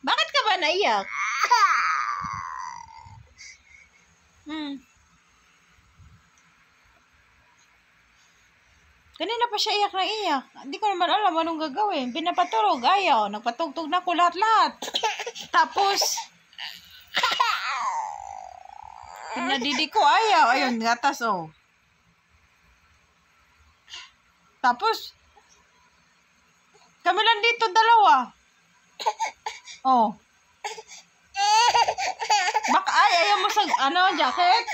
Bakit ka ba naiyak? Kanina pa siya iyak na iyak. Hindi ko naman alam anong gagawin. Pinapatulog, ayaw. Nagpatugtog na ko lahat-lahat. Tapos, pinadidi ko, ayaw. Ayun, gatas, oh. Tapos, kami lang dito, dalawa. Oh. Baka, ayaw mo sa, jacket?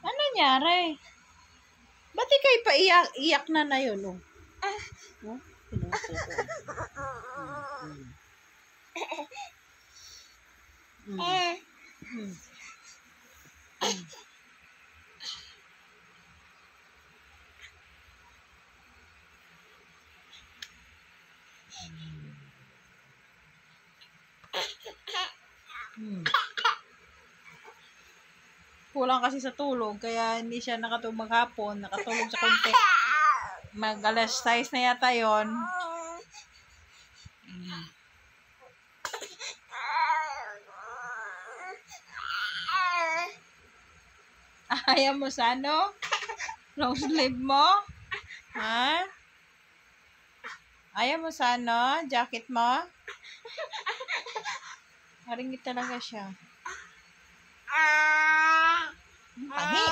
Ano nangyari? Ba't ikay pa iyak na yun, oh? Oh, Kulang kasi sa tulog, kaya hindi siya nakatulog maghapon, nakatulog sa konti. Mag-alas 6 na yata yun. Ayaw mo sa long sleeve mo? Ha? Ayaw mo sa jacket mo? Haringit talaga siya. Tahi.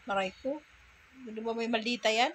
Aray ko. Di ba may maldita yan?